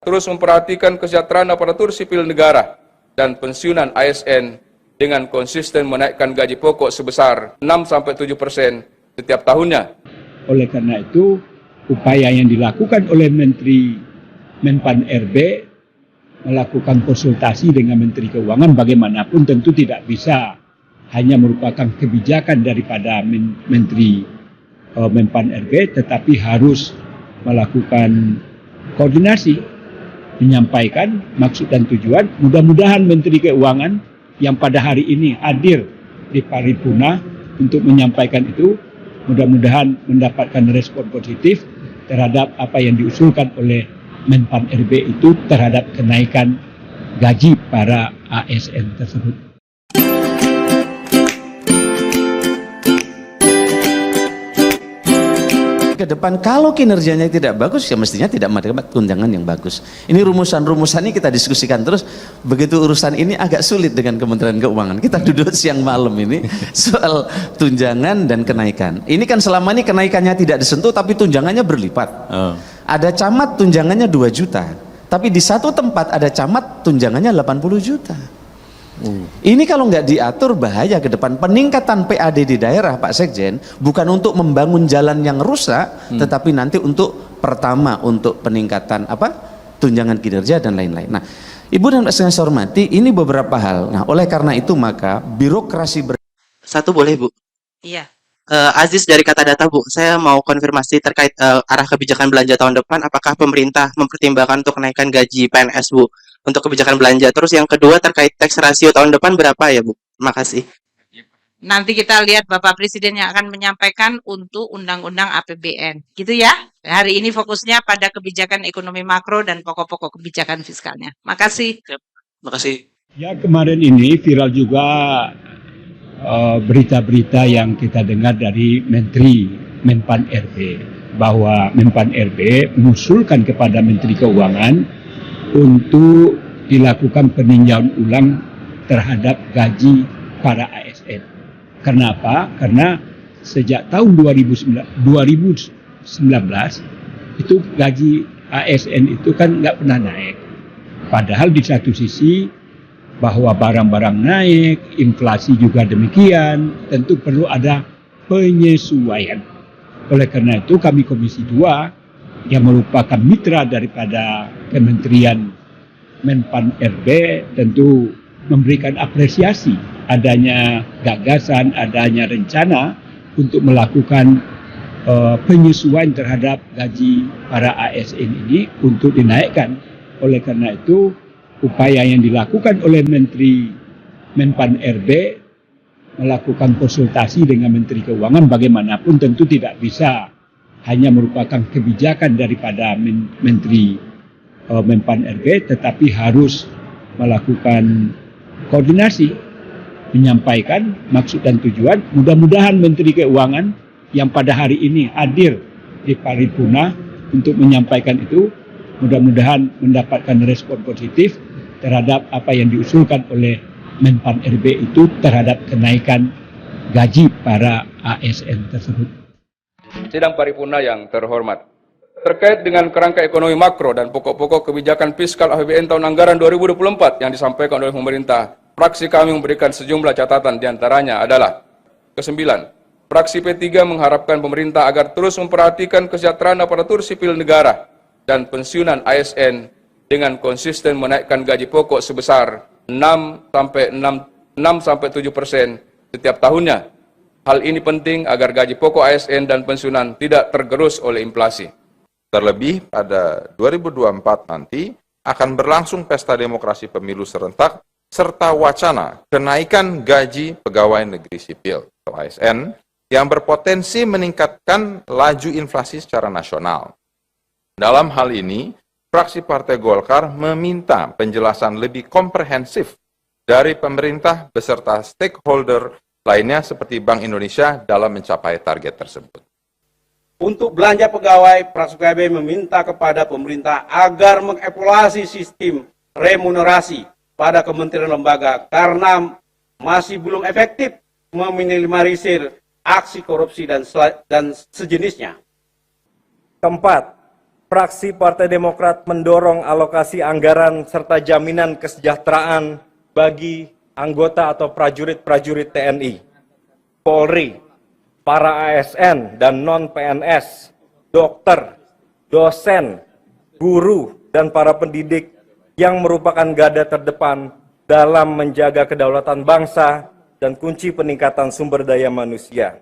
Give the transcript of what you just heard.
terus memperhatikan kesejahteraan aparatur sipil negara dan pensiunan ASN dengan konsisten menaikkan gaji pokok sebesar 6-7% setiap tahunnya. Oleh karena itu, upaya yang dilakukan oleh Menteri Menpan RB melakukan konsultasi dengan Menteri Keuangan bagaimanapun tentu tidak bisa hanya merupakan kebijakan daripada Menteri Menpan RB, tetapi harus melakukan koordinasi, menyampaikan maksud dan tujuan. Mudah-mudahan Menteri Keuangan yang pada hari ini hadir di paripurna untuk menyampaikan itu, mudah-mudahan mendapatkan respon positif terhadap apa yang diusulkan oleh Menpan RB itu terhadap kenaikan gaji para ASN tersebut. Ke depan kalau kinerjanya tidak bagus ya mestinya tidak mendapat tunjangan yang bagus. Ini rumusan-rumusan ini kita diskusikan terus. Begitu urusan ini agak sulit dengan Kementerian Keuangan. Kita duduk siang malam ini soal tunjangan dan kenaikan. Ini kan selama ini kenaikannya tidak disentuh tapi tunjangannya berlipat. Ada camat tunjangannya 2 juta. Tapi di satu tempat ada camat tunjangannya 80 juta. Ini kalau nggak diatur bahaya ke depan. Peningkatan PAD di daerah Pak Sekjen bukan untuk membangun jalan yang rusak, tetapi nanti untuk pertama untuk peningkatan tunjangan kinerja dan lain-lain. Nah, Ibu dan Pak Sekjen saya hormati, ini beberapa hal. Nah, oleh karena itu maka birokrasi Satu boleh Bu? Iya. Aziz dari Kata Data Bu, saya mau konfirmasi terkait arah kebijakan belanja tahun depan. Apakah pemerintah mempertimbangkan untuk kenaikan gaji PNS Bu untuk kebijakan belanja? Terus yang kedua terkait tax ratio tahun depan berapa ya Bu? Terima kasih. Nanti kita lihat Bapak Presiden yang akan menyampaikan untuk Undang-Undang APBN. Gitu ya. Hari ini fokusnya pada kebijakan ekonomi makro dan pokok-pokok kebijakan fiskalnya. Makasih. Terima kasih. Ya, kemarin ini viral juga berita-berita yang kita dengar dari Menteri Menpan RB bahwa Menpan RB mengusulkan kepada Menteri Keuangan untuk dilakukan peninjauan ulang terhadap gaji para ASN. Kenapa? Karena sejak tahun 2019 itu gaji ASN itu kan nggak pernah naik. Padahal di satu sisi bahwa barang-barang naik, inflasi juga demikian, tentu perlu ada penyesuaian. Oleh karena itu kami Komisi 2 yang merupakan mitra daripada Kementerian Menpan RB tentu memberikan apresiasi adanya gagasan, adanya rencana untuk melakukan penyesuaian terhadap gaji para ASN ini untuk dinaikkan. Oleh karena itu upaya yang dilakukan oleh Menteri Menpan RB melakukan konsultasi dengan Menteri Keuangan bagaimanapun tentu tidak bisa hanya merupakan kebijakan daripada Menteri Menpan RB, tetapi harus melakukan koordinasi, menyampaikan maksud dan tujuan. Mudah-mudahan Menteri Keuangan yang pada hari ini hadir di paripurna untuk menyampaikan itu, mudah-mudahan mendapatkan respon positif terhadap apa yang diusulkan oleh Menpan RB itu terhadap kenaikan gaji para ASN tersebut. Sidang paripurna yang terhormat, terkait dengan kerangka ekonomi makro dan pokok-pokok kebijakan fiskal APBN tahun anggaran 2024 yang disampaikan oleh pemerintah, fraksi kami memberikan sejumlah catatan, diantaranya adalah: ke-9, fraksi P3 mengharapkan pemerintah agar terus memperhatikan kesejahteraan aparatur sipil negara dan pensiunan ASN dengan konsisten menaikkan gaji pokok sebesar 6-7% setiap tahunnya. Hal ini penting agar gaji pokok ASN dan pensiunan tidak tergerus oleh inflasi. Terlebih pada 2024 nanti akan berlangsung pesta demokrasi pemilu serentak serta wacana kenaikan gaji pegawai negeri sipil atau ASN yang berpotensi meningkatkan laju inflasi secara nasional. Dalam hal ini, fraksi Partai Golkar meminta penjelasan lebih komprehensif dari pemerintah beserta stakeholder lainnya seperti Bank Indonesia dalam mencapai target tersebut. Untuk belanja pegawai, fraksi PKB meminta kepada pemerintah agar mengevaluasi sistem remunerasi pada kementerian lembaga karena masih belum efektif meminimalisir aksi korupsi dan sejenisnya. Keempat, fraksi Partai Demokrat mendorong alokasi anggaran serta jaminan kesejahteraan bagi anggota atau prajurit-prajurit TNI, Polri, para ASN dan non-PNS, dokter, dosen, guru, dan para pendidik yang merupakan garda terdepan dalam menjaga kedaulatan bangsa dan kunci peningkatan sumber daya manusia.